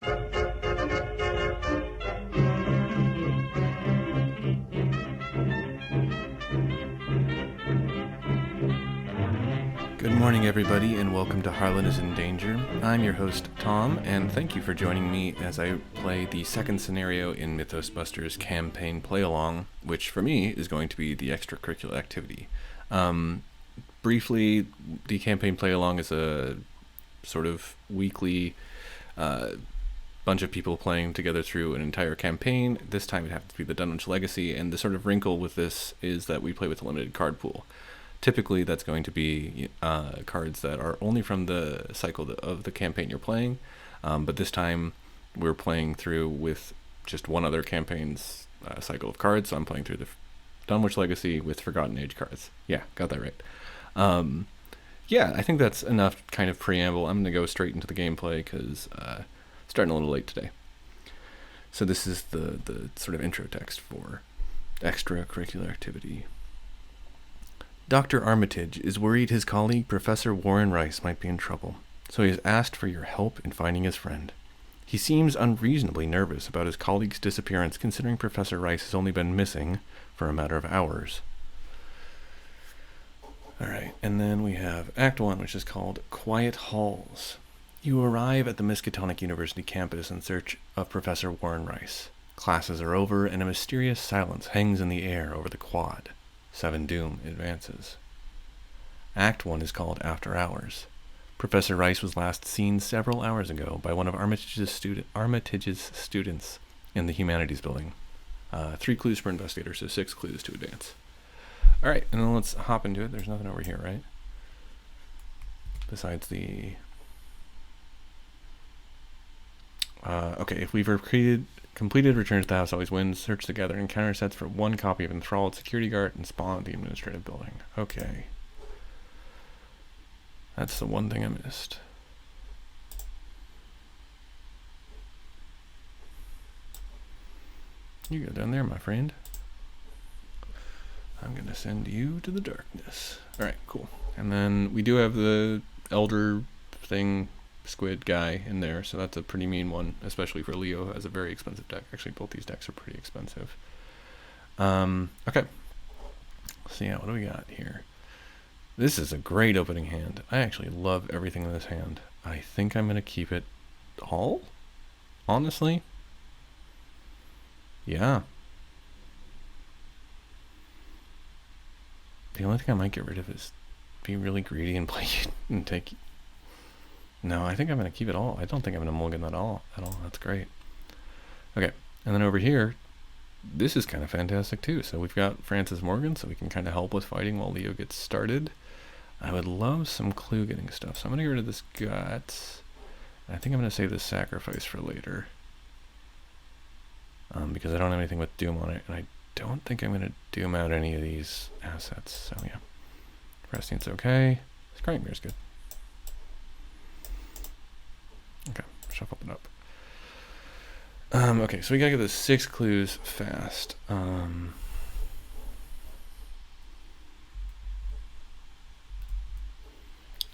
Good morning, everybody, and welcome to Harlan is in Danger. I'm your host, Tomm, and thank you for joining me as I play the second scenario in Mythos Busters Campaign Play-Along, which for me is going to be the Extra-Curricular Activity. Briefly, the Campaign Play-Along is a sort of weekly bunch of people playing together through an entire campaign. This time it happens to be the Dunwich Legacy, and the sort of wrinkle with this is that we play with a limited card pool. Typically, that's going to be cards that are only from the cycle of the campaign you're playing, but this time we're playing through with just one other campaign's cycle of cards, so I'm playing through the Dunwich Legacy with Forgotten Age cards. Yeah, got that right. Yeah, I think that's enough kind of preamble. I'm going to go straight into the gameplay because starting a little late today. So this is the sort of intro text for Extra-Curricular Activity. Dr. Armitage is worried his colleague, Professor Warren Rice, might be in trouble, so he has asked for your help in finding his friend. He seems unreasonably nervous about his colleague's disappearance, considering Professor Rice has only been missing for a matter of hours. Alright, and then we have Act 1, which is called Quiet Halls. You arrive at the Miskatonic University campus in search of Professor Warren Rice. Classes are over, and a mysterious silence hangs in the air over the quad. Seven Doom advances. Act 1 is called After Hours. Professor Rice was last seen several hours ago by one of Armitage's students in the Humanities building. 3 clues per investigator, so 6 clues to advance. Alright, and then let's hop into it. There's nothing over here, right? Besides the... okay, if we've completed Return to the House Always Wins, search the gathered encounter sets for 1 copy of Enthralled Security Guard and spawn the administrative building. Okay. That's the one thing I missed. You go down there, my friend. I'm going to send you to the darkness. Alright, cool. And then we do have the Elder thing, squid guy in there, so that's a pretty mean one, especially for Leo, who has a very expensive deck. Actually, both these decks are pretty expensive. Okay. So yeah, what do we got here? This is a great opening hand. I actually love everything in this hand. I think I'm going to keep it all, honestly. Yeah. The only thing I might get rid of is be really greedy and play and take... No, I think I'm going to keep it all. I don't think I'm going to mulligan that all at all. That's great. Okay, and then over here, this is kind of fantastic too. So we've got Francis Morgan, so we can kind of help with fighting while Leo gets started. I would love some clue getting stuff, so I'm going to get rid of this guts. I think I'm going to save this sacrifice for later. Because I don't have anything with Doom on it, and I don't think I'm going to Doom out any of these assets. So yeah, Prescient's okay. Scrying Mirror's good. Okay, shuffle it up. Okay, so we gotta get the 6 clues fast. I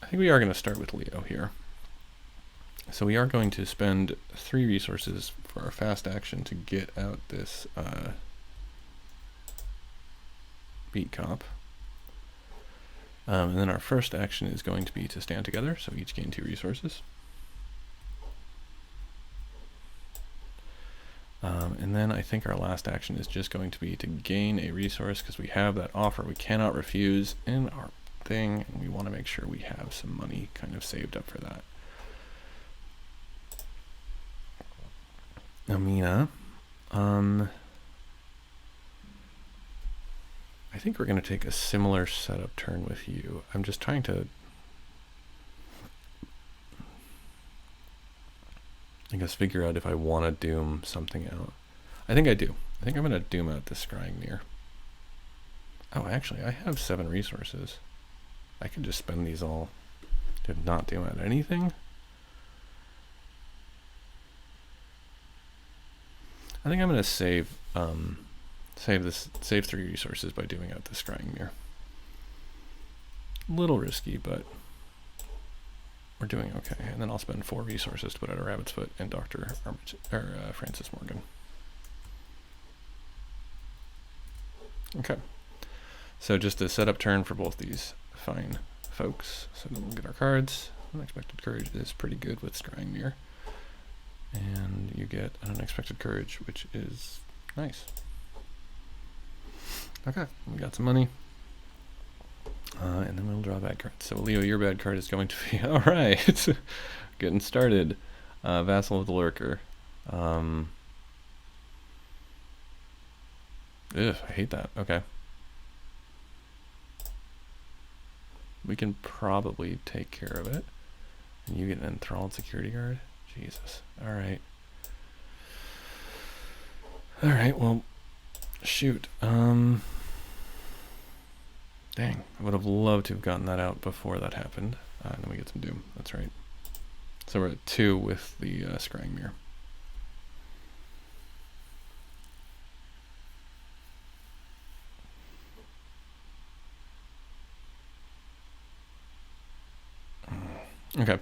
think we are going to start with Leo here. So we are going to spend 3 resources for our fast action to get out this beat cop. And then our first action is going to be to stand together, so each gain 2 resources. And then I think our last action is just going to be to gain a resource because we have that offer we cannot refuse in our thing, and we want to make sure we have some money kind of saved up for that. Amina, I think we're going to take a similar setup turn with you. I'm just trying to, I guess, figure out if I want to doom something out. I think I do. I think I'm going to doom out the Scrying Mirror. Oh, actually, I have 7 resources. I could just spend these all to not doom out anything. I think I'm going to save 3 resources by doing out the Scrying Mirror. A little risky, but we're doing okay. And then I'll spend 4 resources to put out a rabbit's foot and Francis Morgan. Okay. So just a setup turn for both these fine folks. So then we'll get our cards. Unexpected Courage is pretty good with Scrying Mirror. And you get an Unexpected Courage, which is nice. Okay, we got some money. And then we'll draw bad cards. So Leo, your bad card is going to be, all right, getting started. Vassal of the Lurker. Ugh, I hate that. Okay. We can probably take care of it. And you get an enthralled security guard? Jesus. Alright. Alright, well, shoot. Dang, I would have loved to have gotten that out before that happened. And then we get some Doom. That's right. So we're at 2 with the Scrying Mirror. Okay.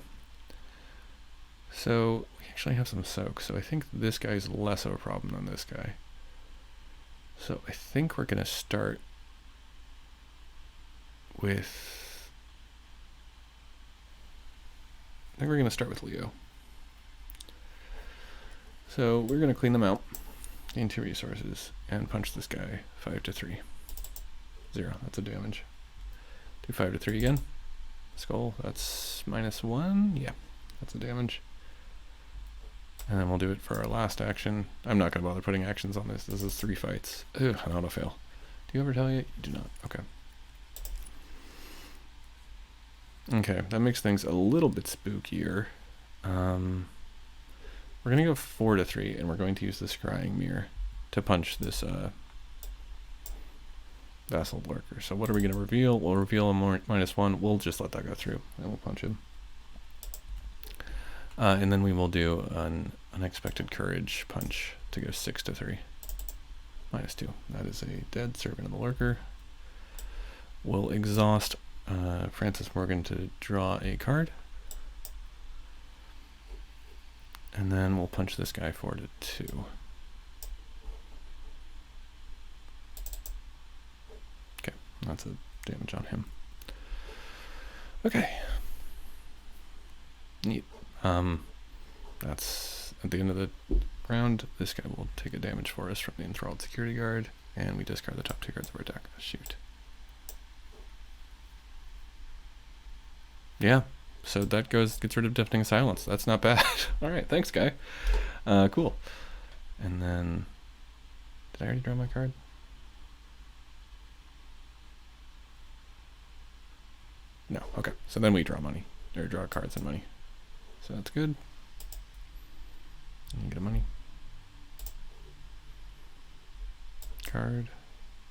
So we actually have some soak. So I think this guy is less of a problem than this guy. So I think we're going to start with... I think we're going to start with Leo. So we're going to clean them out, gain 2 resources, and punch this guy 5 to 3. 0, that's a damage. Do 5 to 3 again. Skull, that's -1. Yeah, that's a damage. And then we'll do it for our last action. I'm not going to bother putting actions on this. This is 3 fights. Ugh, an auto fail. Do you ever tell you? You do not. Okay. Okay, that makes things a little bit spookier. We're going to go 4 to 3, and we're going to use the Scrying Mirror to punch this Vassal Lurker. So what are we going to reveal? We'll reveal a -1. We'll just let that go through, and we'll punch him. And then we will do an Unexpected Courage punch to go 6 to 3. -2. That is a dead Servant of the Lurker. We'll exhaust Francis Morgan to draw a card. And then we'll punch this guy 4 to 2. Okay, that's a damage on him. Okay. Neat. That's at the end of the round. This guy will take a damage for us from the enthralled security guard, and we discard the top 2 cards of our deck. Shoot. Yeah. So that gets rid of Deafening Silence. That's not bad. All right, thanks, guy. Cool. And then, did I already draw my card? No. Okay. So then we draw money, or draw cards and money. So that's good. And you get a money card.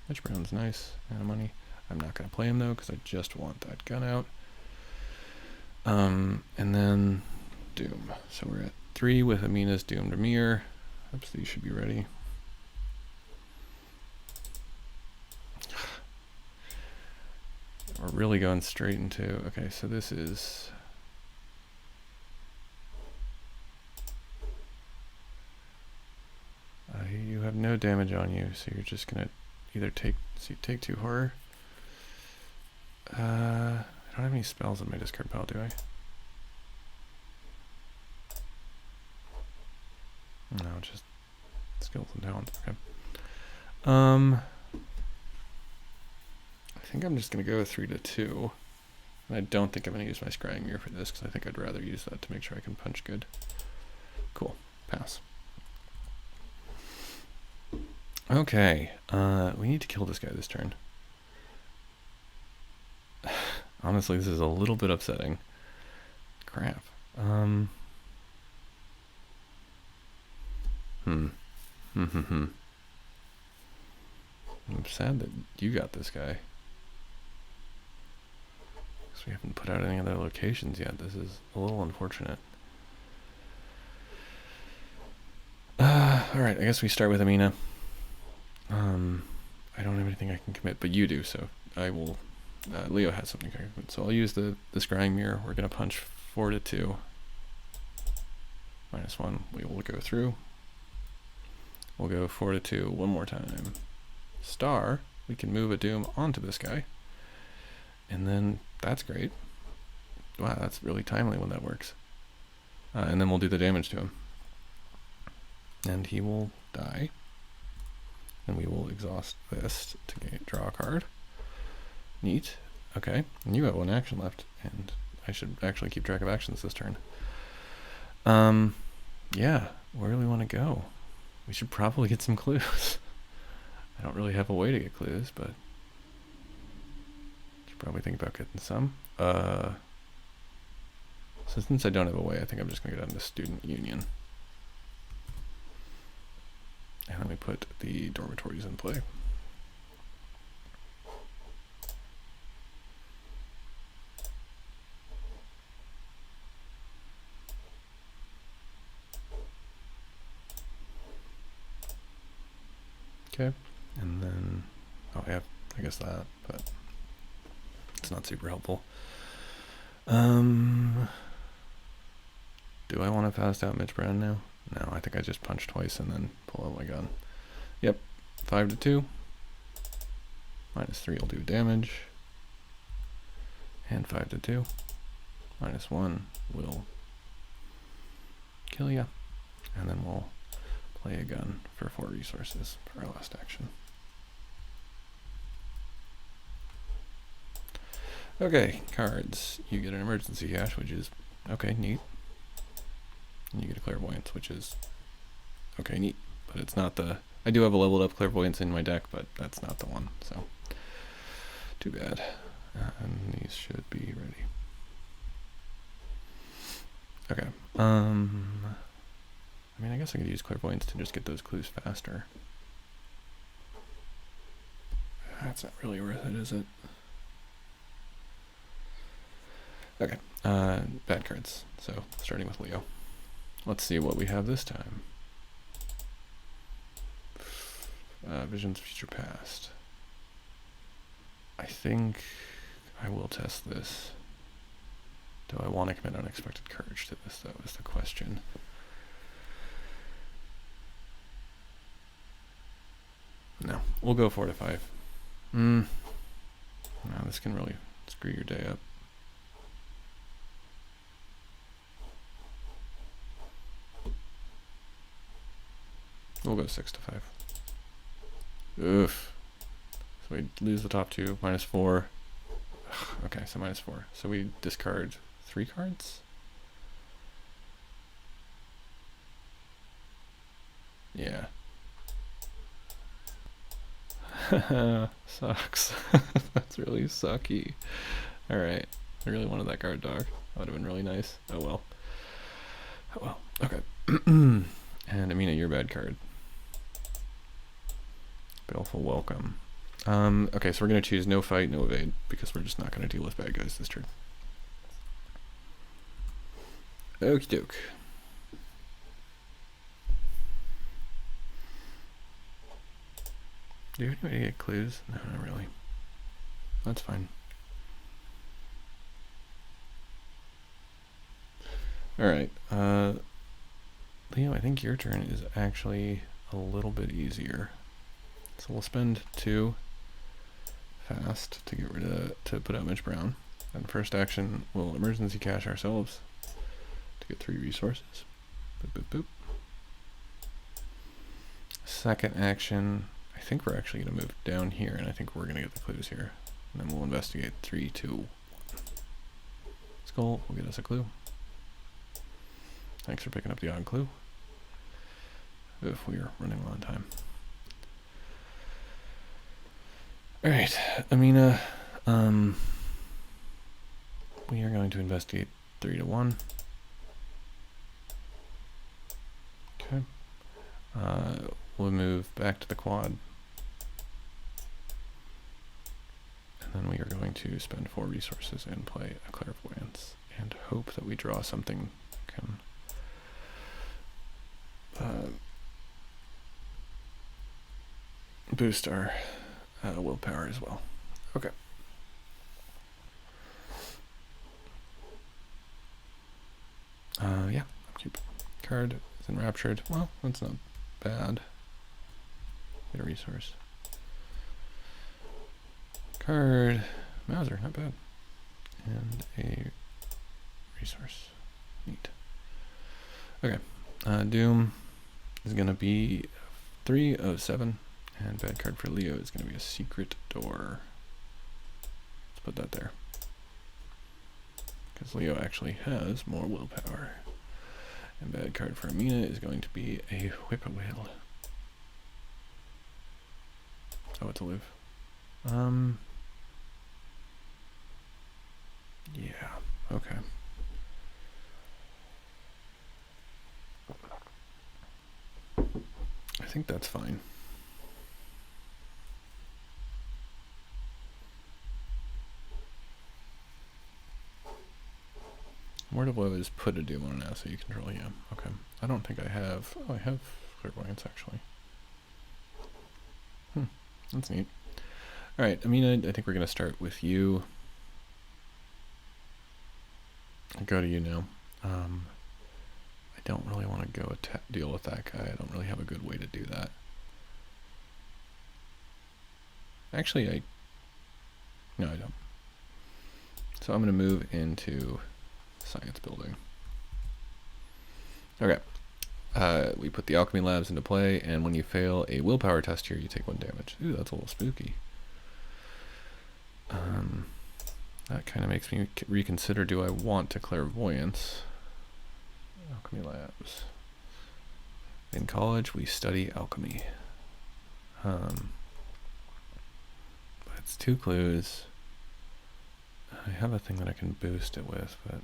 Edge Brown's nice, and a money. I'm not gonna play him though because I just want that gun out. And then Doom. So we're at 3 with Amina's Doom to Mirror. Oops, these should be ready. We're really going straight into, okay, so this is, you have no damage on you, so you're just gonna either take 2 horror. I don't have any spells in my discard pile, do I? No, just skills and talents. Okay. I think I'm just gonna go 3 to 2. And I don't think I'm gonna use my Scrying Mirror for this because I think I'd rather use that to make sure I can punch good. Cool. Pass. Okay. We need to kill this guy this turn. Honestly, this is a little bit upsetting. Crap. I'm sad that you got this guy. Because we haven't put out any other locations yet. This is a little unfortunate. Alright, I guess we start with Amina. I don't have anything I can commit, but you do, so I will... Leo has something I can commit. So I'll use the Scrying Mirror. We're going to punch 4 to 2. -1, we will go through. We'll go 4 to 2 one more time. Star, we can move a doom onto this guy. And then that's great. Wow, that's really timely when that works. And then we'll do the damage to him. And he will die. And we will exhaust this to draw a card. Neat. Okay, and you have 1 action left, and I should actually keep track of actions this turn. Yeah, where do we want to go? We should probably get some clues. I don't really have a way to get clues, but should probably think about getting some. So since I don't have a way, I think I'm just going to go down to Student Union. And let me put the dormitories in play. Okay, and then, oh yeah, I guess that, but it's not super helpful. Do I want to fast out Mitch Brown now? No, I think I just punch twice and then pull out my gun. Yep, 5 to 2. -3 will do damage. And 5 to 2. -1 will kill ya. And then we'll play a gun for 4 resources for our last action. Okay, cards. You get an emergency cache, which is okay, neat. And you get a clairvoyance, which is okay, neat. But it's not the... I do have a leveled up clairvoyance in my deck, but that's not the one, so too bad. And these should be ready. Okay. I mean, I guess I could use clairvoyance to just get those clues faster. That's not really worth it, is it? Okay. Bad cards. So, starting with Leo. Let's see what we have this time. Visions of Future Past. I think I will test this. Do I want to commit Unexpected Courage to this, though, is the question. No, we'll go 4 to 5. No, this can really screw your day up. We'll go 6 to 5. Oof. So we lose the top 2, -4. Okay, so -4. So we discard 3 cards? Yeah. Sucks. That's really sucky. Alright. I really wanted that guard dog. That would have been really nice. Oh well. Oh well. Okay. And Amina, your bad card. Baleful Welcome. Okay, so we're going to choose no fight, no evade, because we're just not going to deal with bad guys this turn. Okie doke. Do you have any way to get clues? No, not really. That's fine. Alright, Leo, I think your turn is actually a little bit easier. So we'll spend 2 fast to get rid of, to put out Mitch Brown. And first action, we'll emergency cache ourselves to get 3 resources. Boop, boop, boop. Second action, I think we're actually going to move down here, and I think we're going to get the clues here. And then we'll investigate 3, 2, 1. Skull will get us a clue. Thanks for picking up the odd clue. If we are running low on time. Alright, Amina, we are going to investigate 3 to 1. Okay. We'll move back to the quad. And then we are going to spend 4 resources and play a clairvoyance and hope that we draw something that can boost our willpower as well. Okay. card is enraptured. Well, that's not bad. Get a resource. Card, Mauser, not bad. And a resource. Neat. Okay, Doom is going to be 3 of 7, and bad card for Leo is going to be a secret door. Let's put that there, because Leo actually has more willpower. And bad card for Amina is going to be a whippoorwill. Oh, it's a live. Yeah, okay. I think that's fine. Word of Love is put a Doom on an asset you control, yeah. Okay. I don't think I have... Oh, I have Clairvoyance, actually. That's neat. Alright, Amina, I think we're going to start with you. I'll go to you now. I don't really want to go deal with that guy. I don't really have a good way to do that. Actually, no, I don't. So I'm going to move into Science Building. Okay. We put the Alchemy Labs into play, and when you fail a willpower test here, you take 1 damage. Ooh, that's a little spooky. That kind of makes me reconsider, do I want to Clairvoyance? Alchemy Labs. In college, we study alchemy. But it's 2 clues. I have a thing that I can boost it with, but...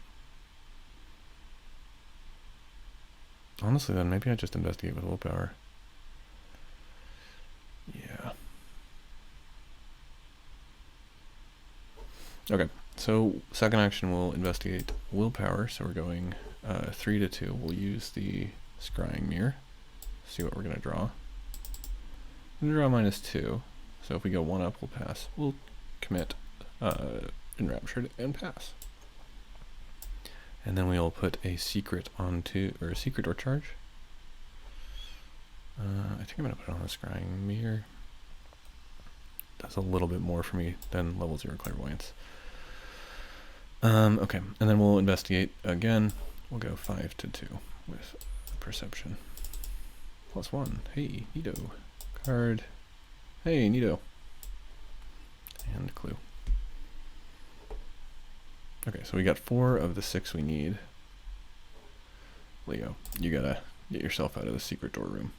honestly, then maybe I just investigate with willpower. Yeah. Okay, so second action we'll investigate willpower. So we're going 3 to 2. We'll use the scrying mirror. See what we're going to draw. I'm going to draw -2. So if we go 1 up, we'll pass. We'll commit enraptured and pass. And then we'll put a secret onto, or a secret or charge. I think I'm going to put it on the scrying mirror. That's a little bit more for me than level 0 clairvoyance. Okay, and then we'll investigate again. We'll go 5 to 2 with perception. +1. Hey, Neato. Card. Hey, Neato. And clue. Okay, so we got 4 of the 6 we need. Leo, you gotta get yourself out of the secret door room.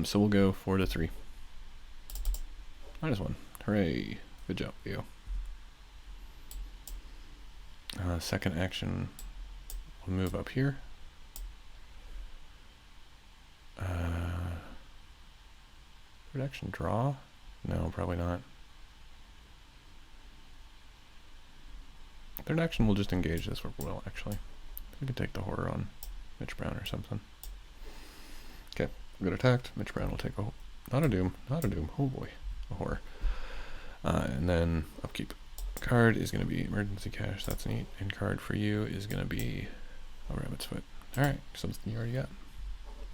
So we'll go 4 to 3. -1. Hooray. Good job, Leo. Second action, we'll move up here. Third action, draw? No, probably not. Third action, we'll just engage this will, actually. We could take the horror on Mitch Brown or something. Okay, good attacked. Mitch Brown will take a... not a doom, not a doom. Oh boy, a horror. And then upkeep. Card is going to be emergency cash. That's neat. And card for you is going to be a rabbit's foot. Alright, something you already got.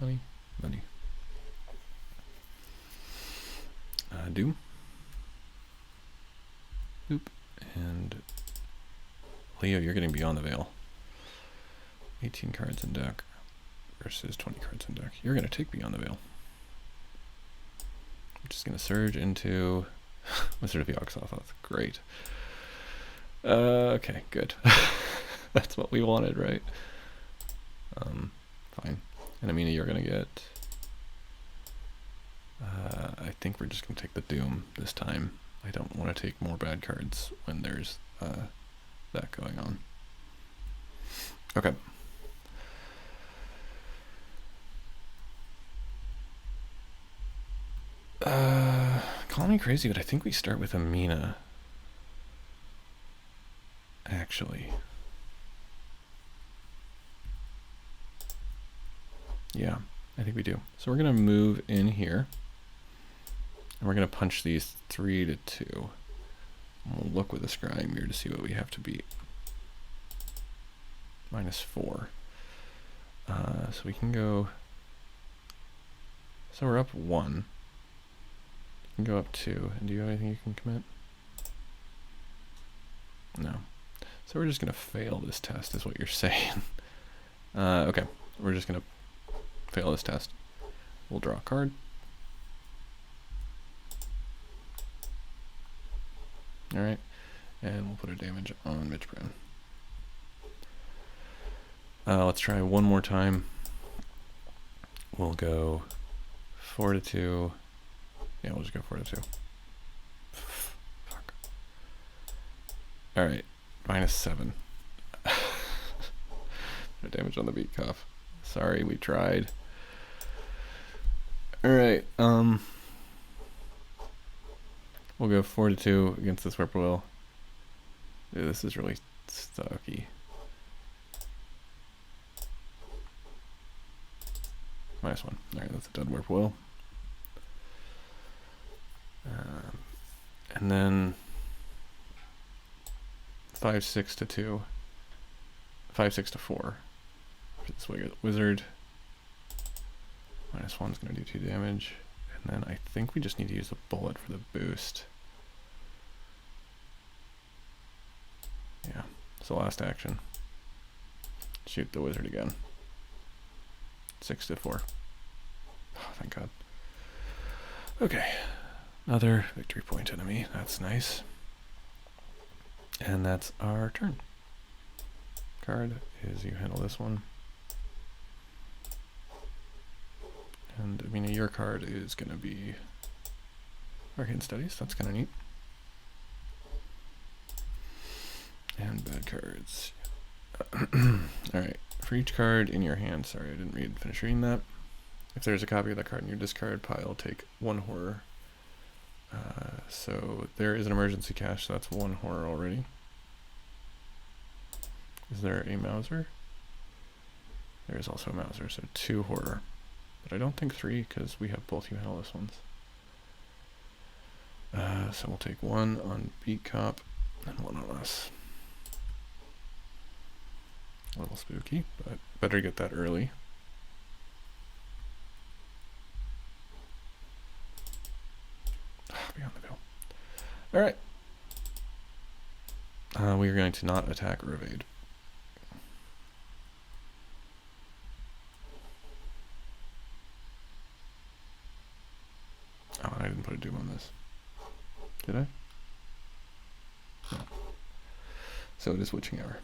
Money, money. Doom. Oop. And Leo, you're getting Beyond the Veil. 18 cards in deck versus 20 cards in deck. You're going to take Beyond the Veil. I'm just going to surge into Wizard of Yogg-Sothoth. That's great. Okay, good. That's what we wanted, right? Fine. And Amina, you're going to get... I think we're just going to take the Doom this time. I don't want to take more bad cards when there's that going on. Okay. Call me crazy, but I think we start with Amina. Actually. Yeah, I think we do. So we're going to move in here. And we're going to punch these 3 to 2. And we'll look with the scrying mirror to see what we have to beat. -4. So we can go, so we're up 1. You can go up 2. And do you have anything you can commit? No. So we're just going to fail this test is what you're saying. Okay, we're just going to fail this test. We'll draw a card. Alright, and we'll put a damage on Mitch Brown. Let's try one more time. We'll go 4 to 2. Yeah, we'll just go 4 to 2. Fuck. Alright, -7. No damage on the beat cuff. Sorry, we tried. Alright, we'll go 4 to 2 against this whippoorwill. Dude, this is really stucky. -1. Alright, that's a dead whippoorwill. And then 5-6 to 2. 5-6 to 4. For this wizard. -1's going to do 2 damage. And then I think we just need to use a bullet for the boost. Yeah, it's the last action. Shoot the wizard again. 6 to 4. Oh, thank God. Okay, another victory point enemy. That's nice. And that's our turn. Card is you handle this one. And Amina, your card is going to be Arcane Studies. That's kind of neat. And bad cards. Alright, for each card in your hand, sorry, I didn't finish reading that. If there's a copy of that card in your discard pile, take 1 horror. So there is an emergency cache, so that's 1 horror already. Is there a Mauser? There is also a Mauser, so 2 horror. But I don't think 3, because we have both you handle this ones. So we'll take 1 on Beat Cop and 1 on us. A little spooky, but better get that early. Beyond the veil. Alright. We are going to not attack or evade. Oh, I didn't put a doom on this. Did I? No. So it is witching hour.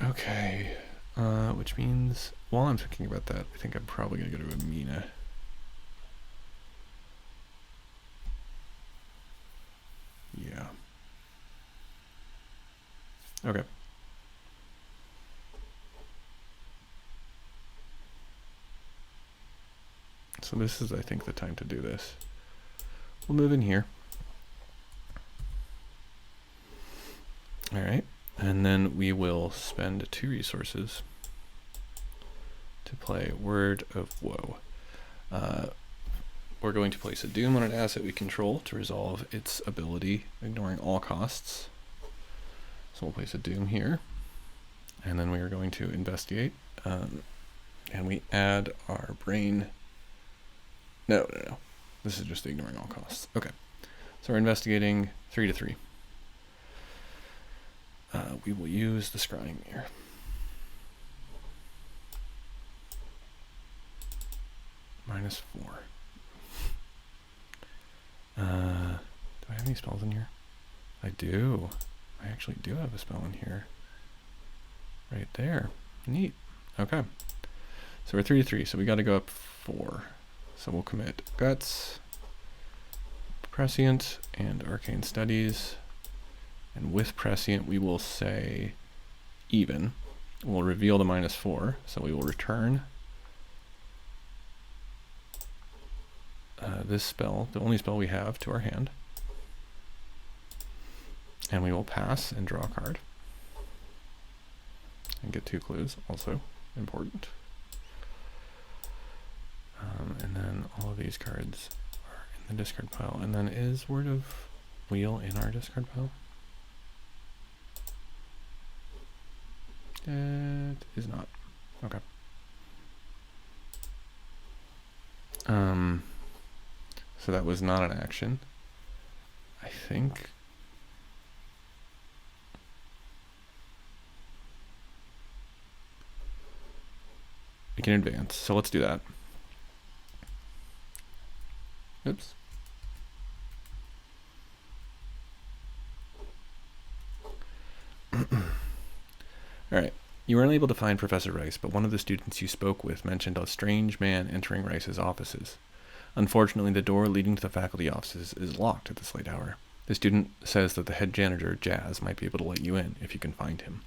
Okay, which means while I'm thinking about that, I think I'm probably gonna go to Amina. Yeah. Okay. So this is, I think, the time to do this. We'll move in here. All right. And then we will spend 2 resources to play Word of Woe. We're going to place a doom on an asset we control to resolve its ability, ignoring all costs. So we'll place a doom here. And then we are going to investigate. And we add our brain. No. This is just ignoring all costs. Okay. So we're investigating 3 to 3. We will use the scrying mirror. -4. Do I have any spells in here? I do. I actually do have a spell in here. Right there. Neat. Okay. So we're 3 to 3, so we got to go up 4. So we'll commit Guts, Prescient, and Arcane Studies. And with Prescient, we will say even. We'll reveal the -4, so we will return this spell, the only spell we have, to our hand. And we will pass and draw a card. And get 2 clues, also important. And then all of these cards are in the discard pile. And then is Word of Wheel in our discard pile? It is not. Okay. So that was not an action. I think. We can advance, so let's do that. Oops. Alright. You were unable to find Professor Rice, but one of the students you spoke with mentioned a strange man entering Rice's offices. Unfortunately, the door leading to the faculty offices is locked at this late hour. The student says that the head janitor, Jazz, might be able to let you in if you can find him.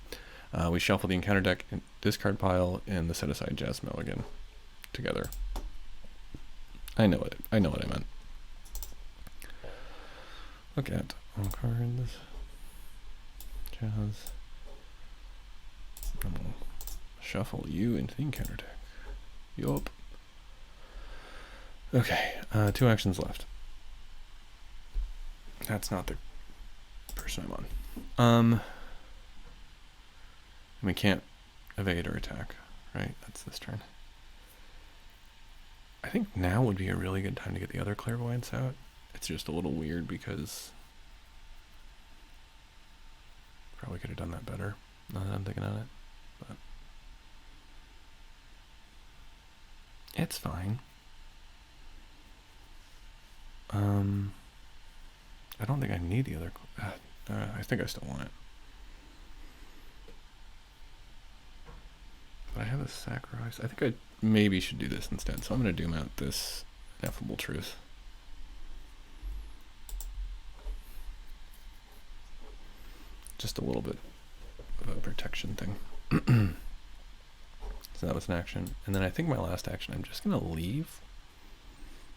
We shuffle the encounter deck, and discard pile, and the set-aside Jazz Milligan together. I know what I meant. Look at all cards. Jazz. And we'll shuffle you into the encounter deck. Yup. Okay, 2 actions left. That's not the person I'm on. We can't evade or attack, right? That's this turn. I think now would be a really good time to get the other clairvoyance out. It's just a little weird because probably could have done that better, now that I'm thinking on it, but it's fine. I don't think I need the other, I think I still want it. But I have a sacrifice. I think I maybe should do this instead, so I'm going to doom out this ineffable truth. Just a little bit of a protection thing. So that was an action. And then I think my last action, I'm just going to leave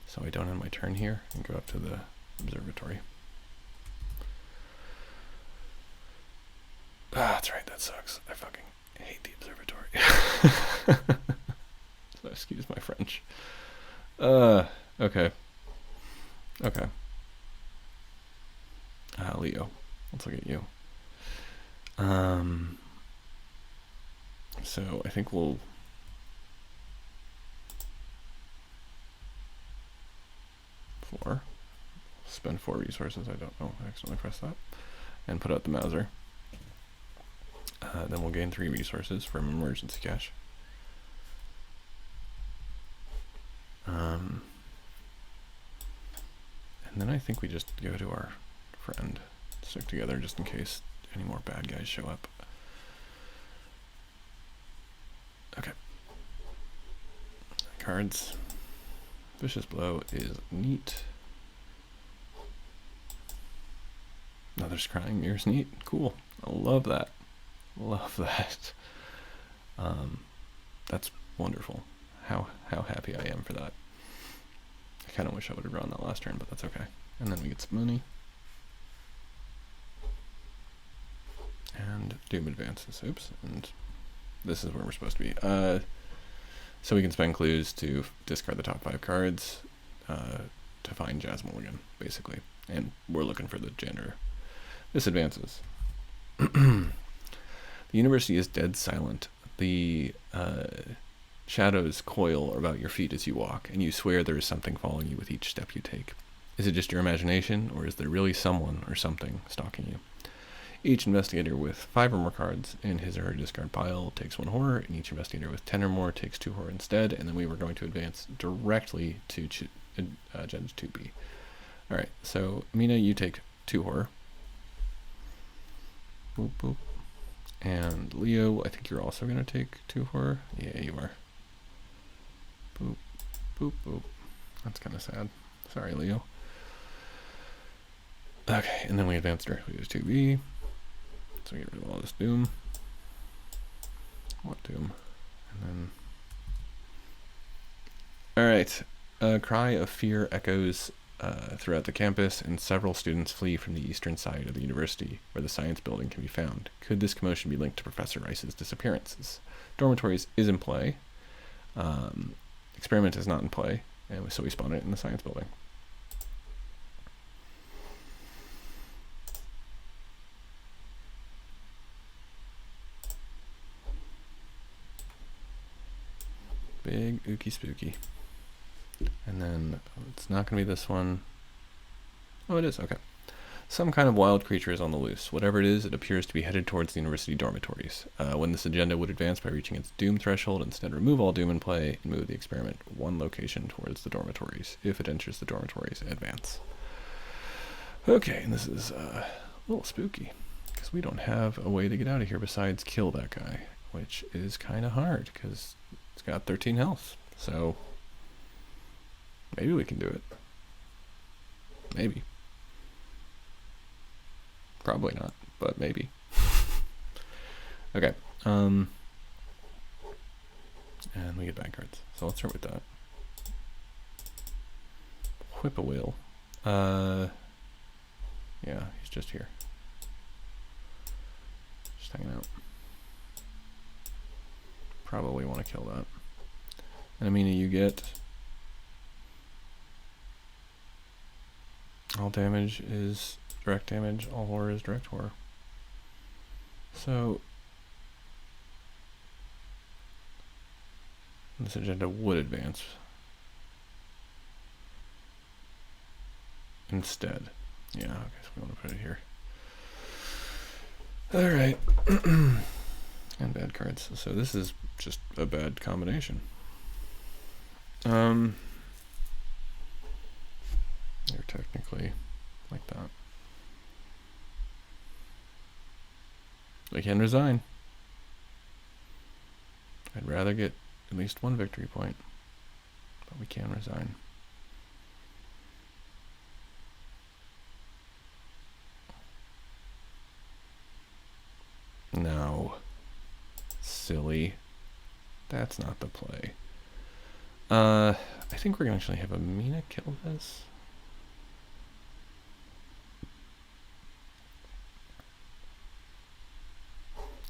so I don't end my turn here and go up to the observatory. Ah, that's right, that sucks. I fucking hate the observatory. So excuse my French. Okay. Okay. Leo, let's look at you. So I think we'll spend 4 resources. I don't know. I accidentally pressed that. And put out the Mauser. Then we'll gain 3 resources from emergency cash. And then I think we just go to our friend, stick together just in case any more bad guys show up. Okay. Cards. Vicious Blow is neat. Another Scrying Mirror's neat. Cool. I love that. Love that. That's wonderful. How happy I am for that. I kind of wish I would have drawn that last turn, but that's okay. And then we get some money. And Doom advances. Oops. And this is where we're supposed to be. So we can spend clues to discard the top 5 cards to find Jazz Mulligan, basically. And we're looking for the janitor. This advances. The university is dead silent. The shadows coil about your feet as you walk, and you swear there is something following you with each step you take. Is it just your imagination, or is there really someone or something stalking you? Each investigator with 5 or more cards in his or her discard pile takes 1 horror, and each investigator with 10 or more takes 2 horror instead, and then we were going to advance directly to Judge 2B. Alright, so Amina, you take 2 horror. Boop, boop. And Leo, I think you're also going to take 2 horror. Yeah, you are. Boop, boop, boop. That's kind of sad. Sorry, Leo. Okay, and then we advance directly to 2B. So we get rid of all this Doom. What Doom? And then... Alright. A cry of fear echoes throughout the campus, and several students flee from the eastern side of the university, where the science building can be found. Could this commotion be linked to Professor Rice's disappearances? Dormitories is in play. Experiment is not in play, and so we spawn it in the science building. Big ooky spooky. And then it's not going to be this one. Oh, it is. Okay. Some kind of wild creature is on the loose. Whatever it is, it appears to be headed towards the university dormitories. When this agenda would advance by reaching its doom threshold, instead remove all doom in play and move the experiment one location towards the dormitories. If it enters the dormitories, advance. Okay, and this is a little spooky, because we don't have a way to get out of here besides kill that guy, which is kind of hard, because it's got 13 health. So, maybe we can do it. Maybe. Probably not, but maybe. Okay. And we get bad cards. So let's start with that. Whip-a-will. Yeah, he's just here. Just hanging out. Probably want to kill that. And Amina, you get... all damage is direct damage, all horror is direct horror. So... this agenda would advance. Instead. Yeah, okay, so we want to put it here. Alright. And bad cards. So this is just a bad combination. They're technically like that. We can resign. I'd rather get at least one victory point, but we can resign. No. Silly. That's not the play. I think we're gonna actually have Amina kill this.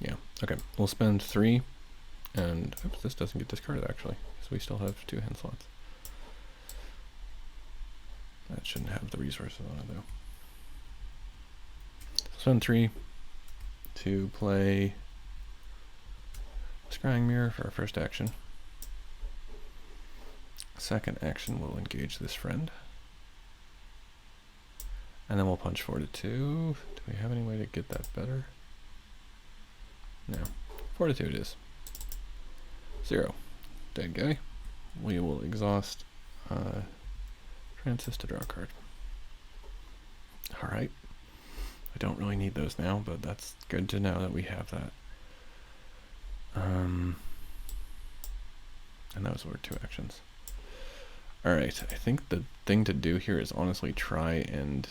Yeah, okay. We'll spend 3, and oops, this doesn't get discarded actually, so we still have 2 hand slots. That shouldn't have the resources on it though. Spend 3 to play Scrying Mirror for our first action. Second action, we'll engage this friend. And then we'll punch Fortitude. Do we have any way to get that better? No. Fortitude is 0. Dead guy. We will exhaust Francis to draw a card. Alright. I don't really need those now, but that's good to know that we have that. And those were 2 actions. Alright, I think the thing to do here is honestly try and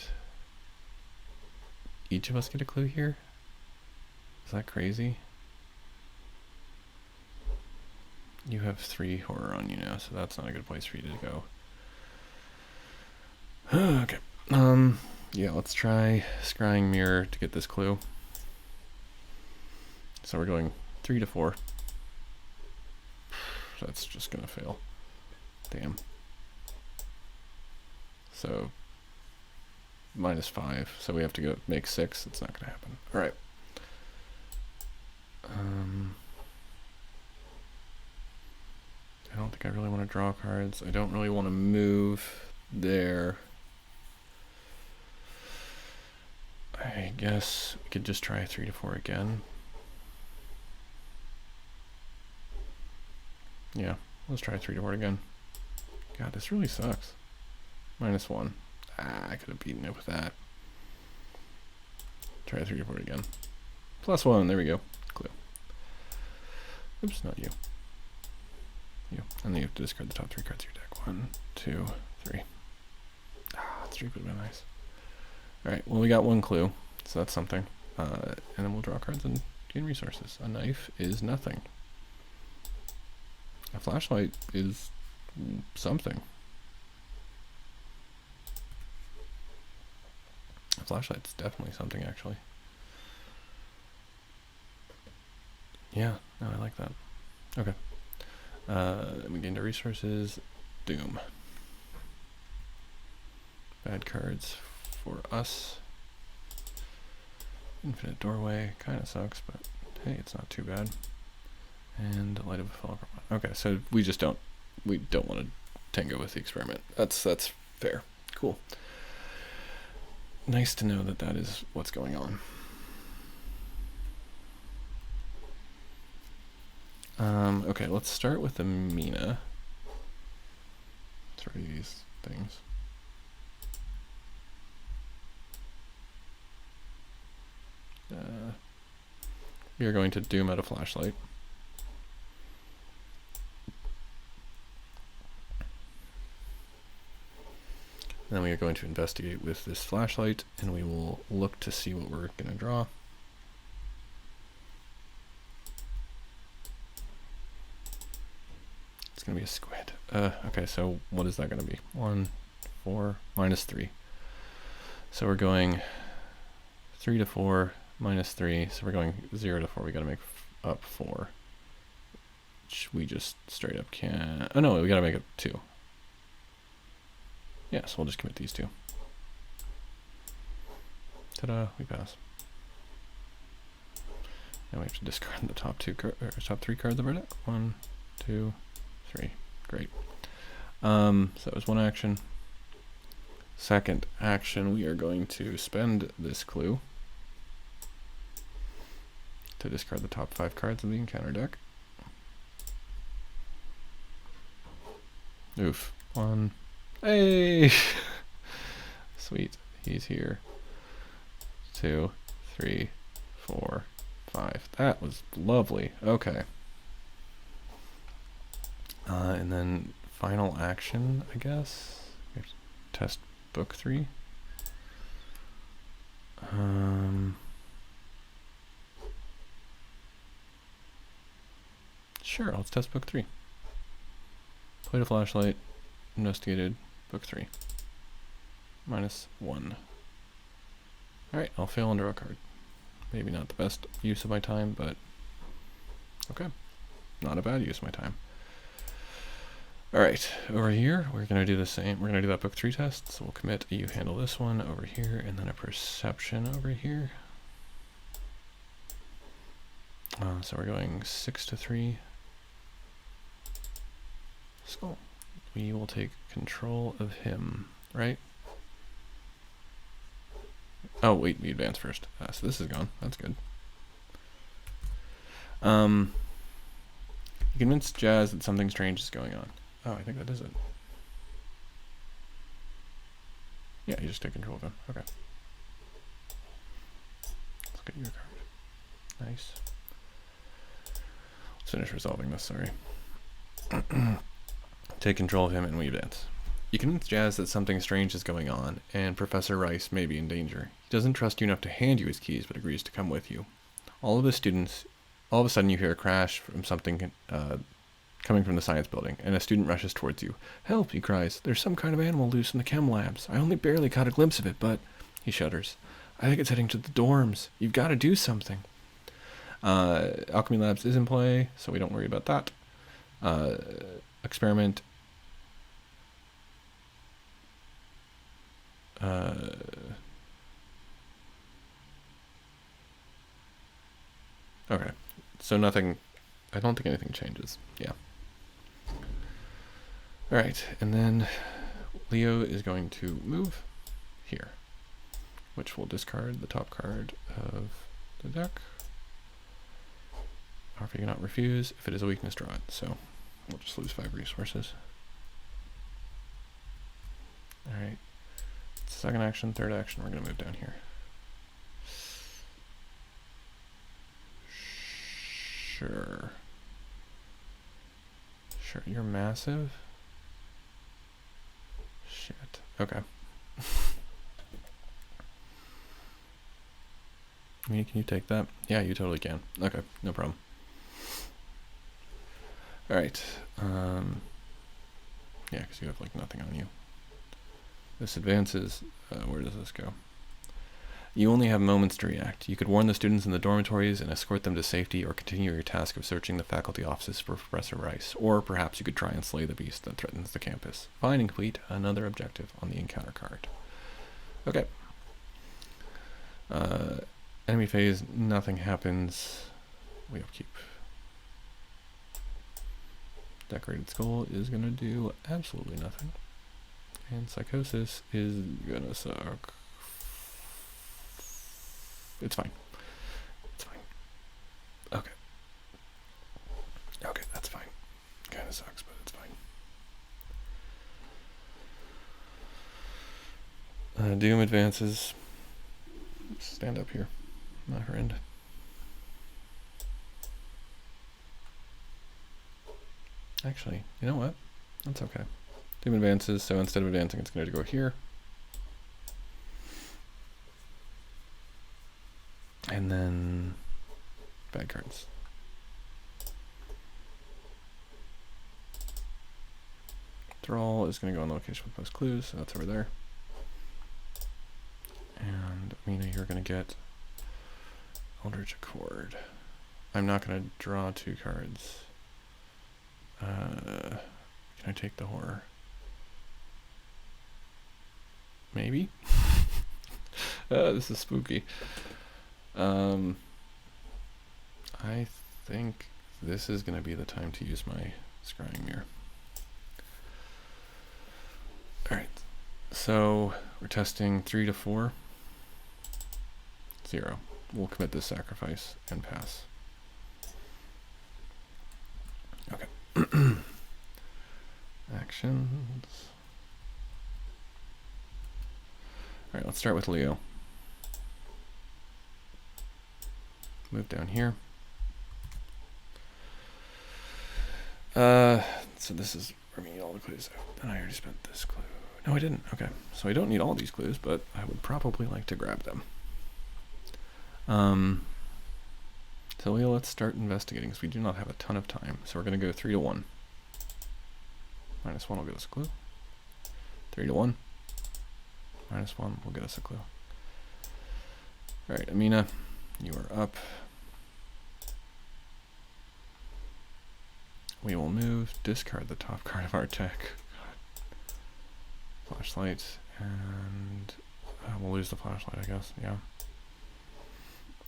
each of us get a clue here. Is that crazy? You have 3 horror on you now, so that's not a good place for you to go. Okay. Yeah, let's try Scrying Mirror to get this clue. So we're going 3 to 4. That's just gonna fail. Damn. So -5. So we have to go make 6. It's not gonna happen. All right. I don't think I really want to draw cards. I don't really want to move there. I guess we could just try 3 to 4 again. Yeah, let's try 3 to 4 again. God, this really sucks. -1. I could have beaten it with that. Try 3 to 4 again. +1, there we go. Clue. Oops, not you. You. And then you have to discard the top 3 cards of your deck. 1, 2, 3. Ah, 3 would have been nice. Alright, well we got 1 clue, so that's something. And then we'll draw cards and gain resources. A knife is nothing. A flashlight is something. A flashlight's definitely something, actually. Yeah, no, I like that. Okay. We gained our resources. Doom. Bad cards for us. Infinite Doorway. Kind of sucks, but hey, it's not too bad. And light of a fall. Okay, so we don't want to tango with the experiment. That's fair. Cool. Nice to know that is what's going on. Okay, let's start with Amina. Let's ready these things. We are going to doom out a flashlight. Then we are going to investigate with this flashlight, and we will look to see what we're going to draw. It's going to be a squid. Okay, so what is that going to be? 1, 4, -3. So we're going 3 to 4, -3. So we're going 0 to 4. We got to make up 4. Which we just straight up can't. Oh no, we got to make up 2. Yeah, so we'll just commit these 2. Ta-da, we pass. Now we have to discard the top 3 cards of our deck. 1, 2, 3. Great. So that was one action. Second action, we are going to spend this clue to discard the top 5 cards of the encounter deck. Oof. 1. Hey! Sweet. He's here. 2, 3, 4, 5. That was lovely. Okay. And then final action, I guess. We have to test book 3. Sure, let's test book 3. Played a flashlight, investigated book 3. -1. Alright, I'll fail under a card. Maybe not the best use of my time, but okay. Not a bad use of my time. Alright, over here, we're going to do the same. We're going to do that book 3 test. So we'll commit you handle this one over here, and then a perception over here. So we're going 6 to 3. So we will take control of him, right? Oh, wait, we advance first. So this is gone. That's good. You convince Jazz that something strange is going on. Oh, I think that is it. Yeah, you just take control of him. Okay. Let's get you a card. Nice. Let's finish resolving this, sorry. Take control of him and we advance. You convince Jazz that something strange is going on, and Professor Rice may be in danger. He doesn't trust you enough to hand you his keys, but agrees to come with you. All of a sudden you hear a crash from something coming from the science building, and a student rushes towards you. Help, he cries. There's some kind of animal loose in the chem labs. I only barely caught a glimpse of it, but... He shudders. I think it's heading to the dorms. You've got to do something. Alchemy Labs is in play, so we don't worry about that. Experiment. Okay, so nothing, I don't think anything changes. Yeah. Alright, and then Leo is going to move here, which will discard the top card of the deck. However, you cannot refuse. If it is a weakness, draw it. So we'll just lose 5 resources. Alright. Second action, third action, we're going to move down here. Sure. Sure, you're massive. Shit. Okay. Can you take that? Yeah, you totally can. Okay, no problem. Alright. Yeah, because you have like nothing on you. This advances. Where does this go? You only have moments to react. You could warn the students in the dormitories and escort them to safety, or continue your task of searching the faculty offices for Professor Rice. Or perhaps you could try and slay the beast that threatens the campus. Find and complete another objective on the encounter card. Okay. Enemy phase, nothing happens. We upkeep. Decorated Skull is going to do absolutely nothing. And Psychosis is going to suck. It's fine. It's fine. Okay. Okay, that's fine. Kind of sucks, but it's fine. Doom advances. Stand up here, my friend. Actually, you know what? That's okay. Doom advances, so instead of advancing, it's going to go here. And then bad cards. Thrall is going to go on the location with most clues, so that's over there. And Amina, you're going to get Eldritch Accord. I'm not going to draw 2 cards. Can I take the horror? Maybe? This is spooky. I think this is going to be the time to use my scrying mirror. Alright, so we're testing 3 to 4. 0. We'll commit this sacrifice and pass. Okay. Actions. Alright, let's start with Leo. Move down here. So this is where we need all the clues. And I already spent this clue. No, I didn't. Okay. So I don't need all these clues, but I would probably like to grab them. So Leo, let's start investigating because we do not have a ton of time. So we're going to go 3 to 1. -1 will get us a clue. 3 to 1. -1 will get us a clue. Alright, Amina, you are up. We will move, discard the top card of our deck. Flashlight, and we'll lose the flashlight, I guess, yeah.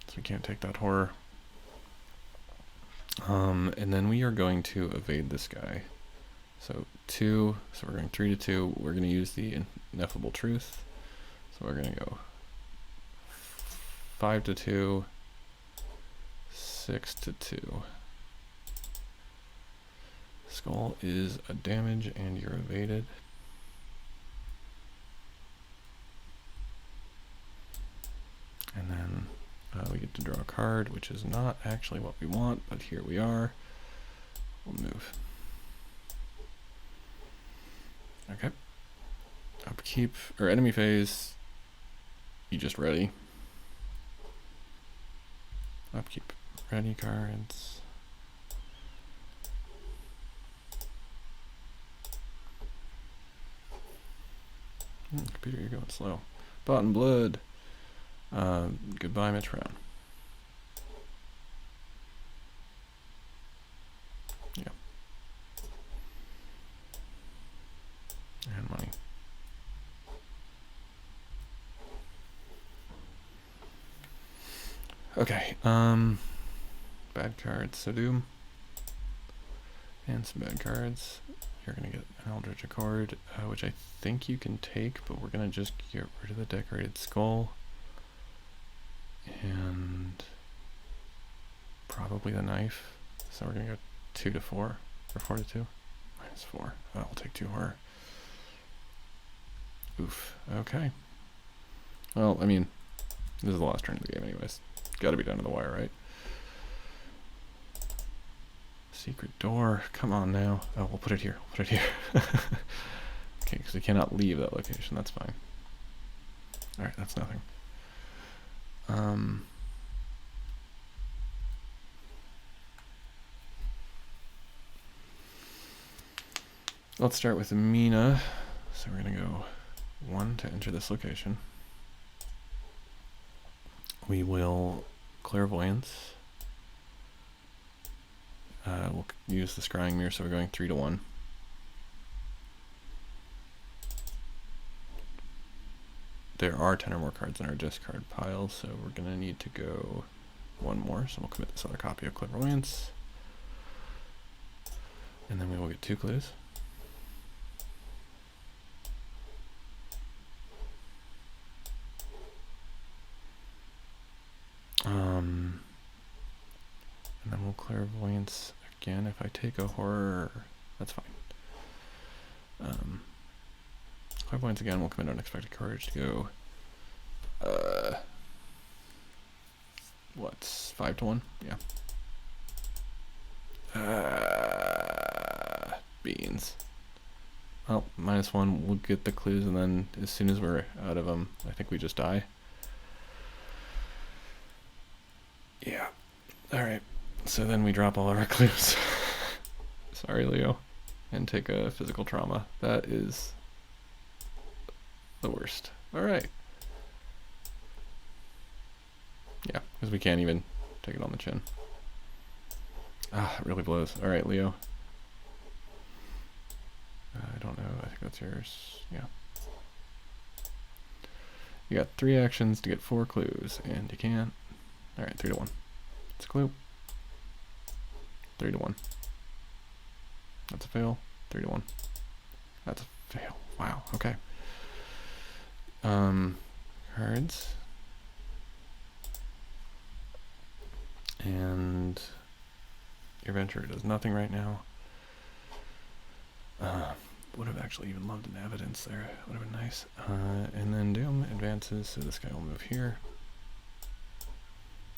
So we can't take that horror. And then we are going to evade this guy. So 2, so we're going 3 to 2. We're going to use the Ineffable Truth. So we're going to go 5 to 2, 6 to 2. Skull is a damage and you're evaded. And then we get to draw a card, which is not actually what we want, but here we are. We'll move. Okay. Upkeep, or enemy phase, you just ready. Upkeep. Ready cards. Computer, you're going slow. Bought in blood. Goodbye, Mitch Brown. Yeah. And money. Okay. Bad cards. So Doom. And some bad cards. You're going to get an Eldritch Accord, which I think you can take, but we're going to just get rid of the Decorated Skull. And probably the knife. So we're going to go 2 to 4, or 4 to 2. -4. I'll take 2 horror. Oof. Okay. Well, I mean, this is the last turn of the game anyways. Got to be down to the wire, right? Secret door. Come on now. Oh, we'll put it here. We'll put it here. Okay, because we cannot leave that location. That's fine. Alright, that's nothing. Let's start with Amina. So we're going to go 1 to enter this location. We will Clairvoyance. We'll use the Scrying Mirror, so we're going 3 to 1. There are 10 or more cards in our discard pile, so we're going to need to go 1 more. So we'll commit this other copy of Clairvoyance. And then we will get 2 clues. And then we'll clairvoyance again. If I take a horror, that's fine. Clairvoyance again, we'll commit unexpected courage to go, what's 5 to 1? Yeah. Beans. Well, -1, we'll get the clues, and then as soon as we're out of them, I think we just die. Yeah. Alright. So then we drop all of our clues. Sorry, Leo. And take a physical trauma. That is the worst. Alright. Yeah, because we can't even take it on the chin. Ah, it really blows. Alright, Leo. I don't know. I think that's yours. Yeah. You got 3 actions to get 4 clues, and you can't. Alright, 3 to 1. It's a clue. 3 to 1. That's a fail. 3 to 1. That's a fail. Wow. Okay. Cards. And your venture does nothing right now. Would have actually even loved an evidence there. Would have been nice. And then Doom advances, so this guy will move here.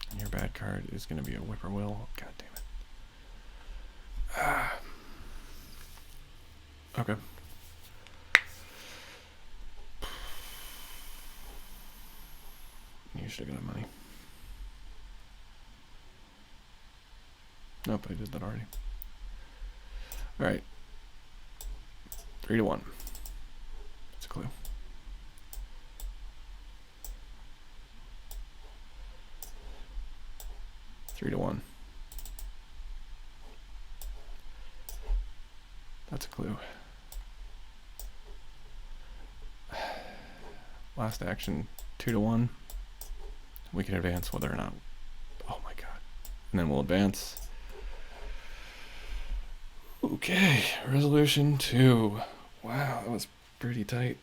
And your bad card is going to be a Whippoorwill. God damn it. Okay. You should have got money. Nope, I did that already. Alright. 3 to 1. That's a clue. Three to 1. That's a clue. Last action, 2 to 1. We can advance whether or not. Oh my god. And then we'll advance. Okay, resolution 2. Wow, that was pretty tight.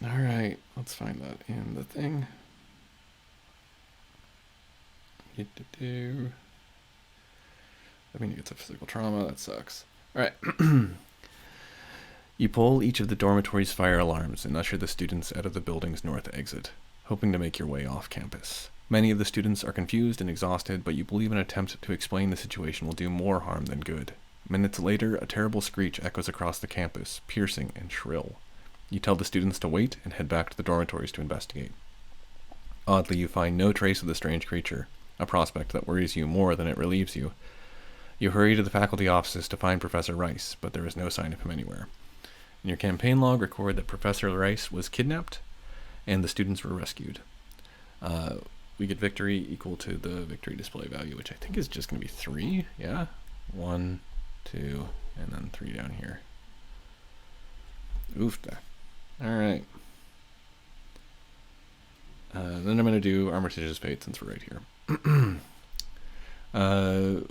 Alright, let's find that in the thing. I mean, it's a physical trauma, that sucks. Alright. You pull each of the dormitory's fire alarms and usher the students out of the building's north exit, hoping to make your way off campus. Many of the students are confused and exhausted, but you believe an attempt to explain the situation will do more harm than good. Minutes later, a terrible screech echoes across the campus, piercing and shrill. You tell the students to wait and head back to the dormitories to investigate. Oddly, you find no trace of the strange creature, a prospect that worries you more than it relieves you. You hurry to the faculty offices to find Professor Rice, but there is no sign of him anywhere. In your campaign log, record that Professor Rice was kidnapped and the students were rescued. We get victory equal to the victory display value, which I think is just going to be 3. Yeah? 1, 2, and then 3 down here. Oofta. Alright. Then I'm going to do Armitage's Fate since we're right here.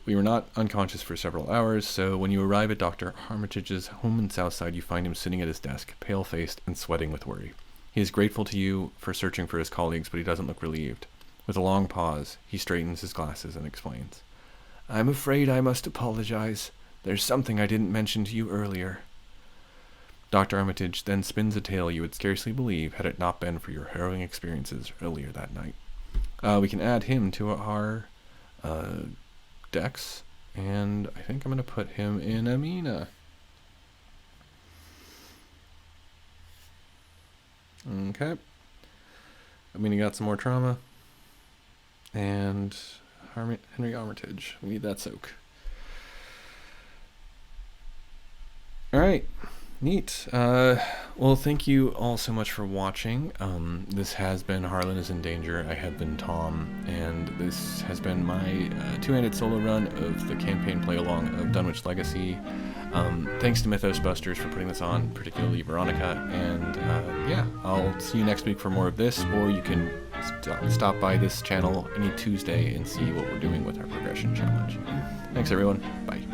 We were not unconscious for several hours, so when you arrive at Dr. Armitage's home in Southside, you find him sitting at his desk, pale-faced and sweating with worry. He is grateful to you for searching for his colleagues, but he doesn't look relieved. With a long pause, he straightens his glasses and explains. I'm afraid I must apologize. There's something I didn't mention to you earlier. Dr. Armitage then spins a tale you would scarcely believe had it not been for your harrowing experiences earlier that night. We can add him to our decks, and I think I'm going to put him in Amina. Okay. Amina got some more trauma. And Henry Armitage. We need that soak. Alright. Neat. Well, thank you all so much for watching. This has been Harlan is in Danger. I have been Tomm, and this has been my two-handed solo run of the campaign play-along of Dunwich Legacy. Thanks to Mythos Busters for putting this on, particularly Veronica, and yeah, I'll see you next week for more of this, or you can stop by this channel any Tuesday and see what we're doing with our progression challenge. Thanks everyone. Bye.